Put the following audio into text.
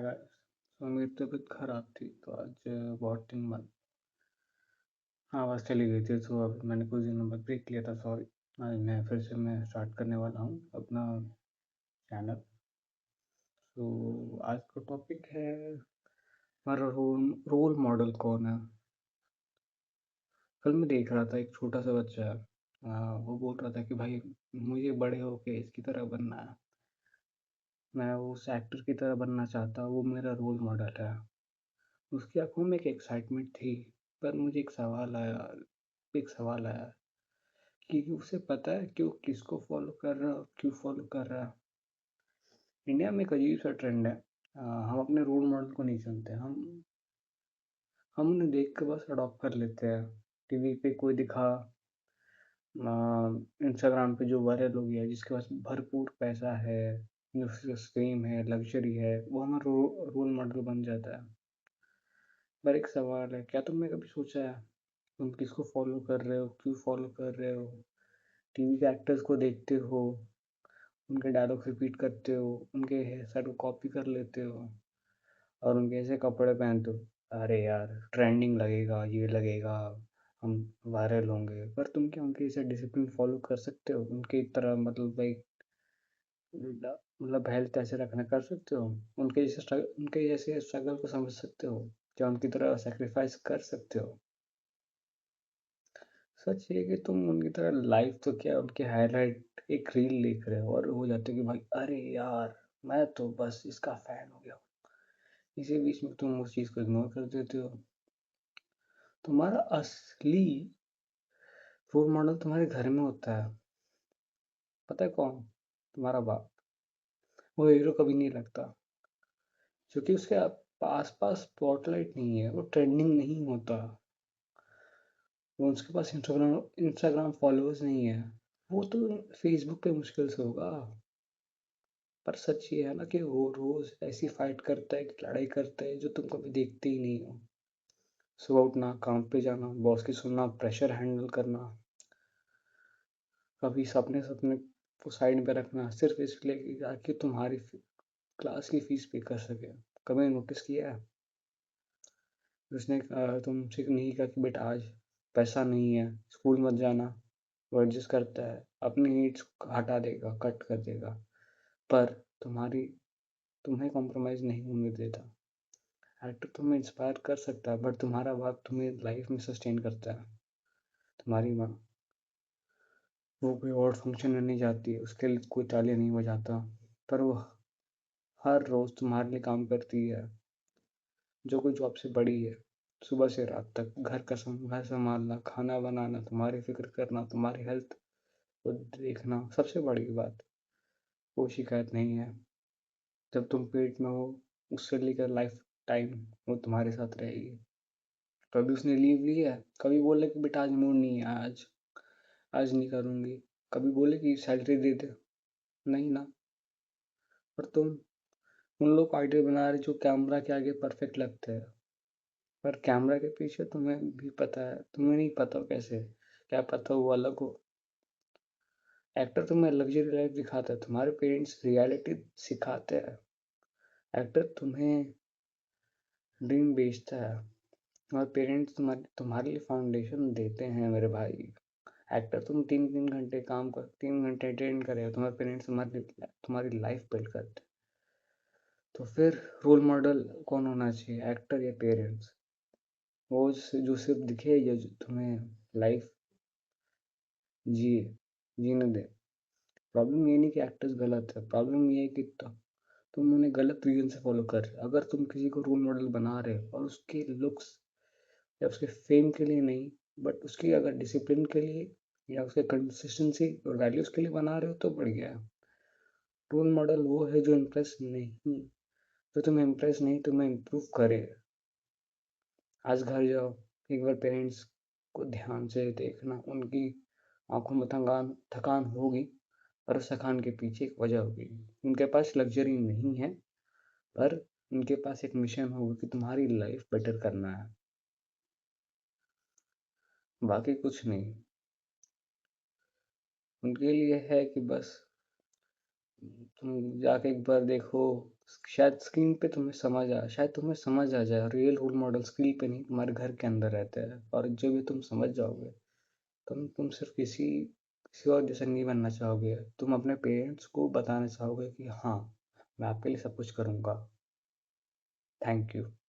Guys. तो मेरी तबीयत खराब थी तो आज बहुत दिन बाद आवाज़ चली गई थी, तो अब मैंने कुछ दिनों बाद ब्रेक लिया था। सॉरी। आज मैं फिर से मैं स्टार्ट करने वाला हूँ अपना चैनल। तो आज का टॉपिक है हमारा रोल मॉडल कौन है। कल मैं देख रहा था एक छोटा सा बच्चा है, वो बोल रहा था कि भाई मुझे बड़े होके इसकी तरह बनना है, मैं उस एक्टर की तरह बनना चाहता हूँ, वो मेरा रोल मॉडल है। उसकी आंखों में एक एक्साइटमेंट थी। पर मुझे एक सवाल आया कि उसे पता है कि वो किसको फॉलो कर रहा है और क्यों फॉलो कर रहा है। इंडिया में एक अजीब सा ट्रेंड है। हम अपने रोल मॉडल को नहीं चुनते, हम उन्हें देख के बस अडॉप्ट कर लेते हैं। टीवी पे कोई दिखा, इंस्टाग्राम पे जो वायरल हो गया, जिसके पास भरपूर पैसा है, जिसके फेम है, लग्जरी है, वो हमारा रोल मॉडल बन जाता है। पर एक सवाल है, क्या तुमने कभी सोचा है तुम किसको फॉलो कर रहे हो, क्यों फॉलो कर रहे हो? टीवी के एक्टर्स को देखते हो, उनके डायलॉग्स रिपीट करते हो, उनके हेयर स्टाइल को कॉपी कर लेते हो और उनके ऐसे कपड़े पहनते हो। अरे यार, ट्रेंडिंग लगेगा, ये लगेगा, हम वायरल होंगे। पर तुम क्या उनके जैसे डिसिप्लिन फॉलो कर सकते हो? उनकी तरह मतलब भाई मतलब हेल्थ ऐसे रखना कर सकते हो? उनके जैसे स्ट्रगल को समझ सकते हो? क्या उनकी तरह सेक्रीफाइस कर सकते हो? सच ये है कि तुम उनकी तरह लाइव तो क्या, उनके हाइलाइट एक रील देख रहे हो और हो जाते हो कि भाई अरे यार, मैं तो बस इसका फैन हो गया हूँ। इसी बीच में तुम उस चीज़ को इग्नोर कर देते हो। तुम्हारा असली रोल मॉडल तुम्हारे घर में होता है। पता है कौन? तुम्हारा बाप। वो हीरो कभी नहीं लगता क्योंकि उसके आस पास स्पॉटलाइट नहीं है, वो ट्रेंडिंग नहीं होता, वो उसके पास इंस्टाग्राम फॉलोअर्स नहीं है, वो तो फेसबुक पे मुश्किल से होगा। पर सच ये है ना कि वो रोज ऐसी फाइट करता है, कि लड़ाई करता है जो तुम कभी देखते ही नहीं हो। सुबह उठना, काम पे जाना, बॉस की सुनना, प्रेशर हैंडल करना, कभी सपने सपने को साइड पे रखना, सिर्फ इसलिए कि ताकि तुम्हारी क्लास की फीस पे कर सके। कभी नोटिस किया है उसने तुमसे नहीं कहा कि बेटा आज पैसा नहीं है, स्कूल मत जाना? वो एडजस्ट करता है, अपनी नीड्स हटा देगा, कट कर देगा, पर तुम्हारी तुम्हें कॉम्प्रोमाइज़ नहीं होने देता। एक्टर तुम्हें इंस्पायर कर सकता है, बट तुम्हारा बाप तुम्हें लाइफ में सस्टेन करता है। तुम्हारी माँ, वो कोई और फंक्शन में नहीं जाती है, उसके लिए कोई तालियां नहीं बजाता, पर वो हर रोज़ तुम्हारे लिए काम करती है, जो कोई जॉब से बड़ी है। सुबह से रात तक घर संभालना, खाना बनाना, तुम्हारी फिक्र करना, तुम्हारी हेल्थ को देखना। सबसे बड़ी बात, कोई शिकायत नहीं है। जब तुम पेट में हो, उससे लेकर लाइफ टाइम वो तुम्हारे साथ रहेगी। कभी उसने लीव ली है? कभी बोले कि बेटा आज मूड नहीं है, आज नहीं करूँगी? कभी बोले कि सैलरी दे दे? नहीं ना। पर तुम उन लोग को आइडल बना रहे जो कैमरा के आगे परफेक्ट लगते हैं, पर कैमरा के पीछे तुम्हें भी पता है, तुम्हें नहीं पता हो कैसे, क्या पता वो अलग हो। एक्टर तुम्हें लग्जरी लाइफ दिखाता है, तुम्हारे पेरेंट्स रियलिटी सिखाते हैं। एक्टर तुम्हें ड्रीम बेचता है, और पेरेंट्स तुम्हारे लिए फाउंडेशन देते हैं मेरे भाई। एक्टर तुम 3-3 घंटे काम कर, 3 घंटे ट्रेन करे, तुम्हारे पेरेंट्स तुम्हारी लाइफ बिल्ड करते हैं। तो फिर रोल मॉडल कौन होना चाहिए, एक्टर या पेरेंट्स? वो जो सिर्फ दिखे या जो तुम्हें लाइफ जिए जीने दे। प्रॉब्लम ये नहीं कि एक्टर्स गलत है, प्रॉब्लम ये है कि तुम उन्हें गलत रीजन से फॉलो कर रहे हो। अगर तुम किसी को रोल मॉडल बना रहे हो और उसके लुक्स या उसके फेम के लिए नहीं, बट उसकी अगर डिसिप्लिन के लिए या उसके कंसिस्टेंसी और वैल्यूज के लिए बना रहे हो, तो बढ़िया है। रोल मॉडल वो है जो तुम्हें इम्प्रेस नहीं, तुम्हें इम्प्रूव करे। आज घर जाओ, एक बार पेरेंट्स को ध्यान से देखना, उनकी आंखों में थकान थकान होगी, पर उस थकान के पीछे एक वजह होगी। उनके पास लग्जरी नहीं है, पर उनके पास एक मिशन होगा कि तुम्हारी लाइफ बेटर करना है, बाकी कुछ नहीं। उनके लिए है कि बस तुम जाके एक बार देखो, शायद स्क्रीन पे तुम्हें समझ आ जाए, रियल रोल मॉडल स्क्रीन पे नहीं, तुम्हारे घर के अंदर रहते हैं, और जब ये तुम समझ जाओगे, तुम सिर्फ किसी और जैसा नहीं बनना चाहोगे। तुम अपने पेरेंट्स को बताना चाहोगे कि हाँ, मैं आपके लिए सब कुछ करूँगा। Thank you.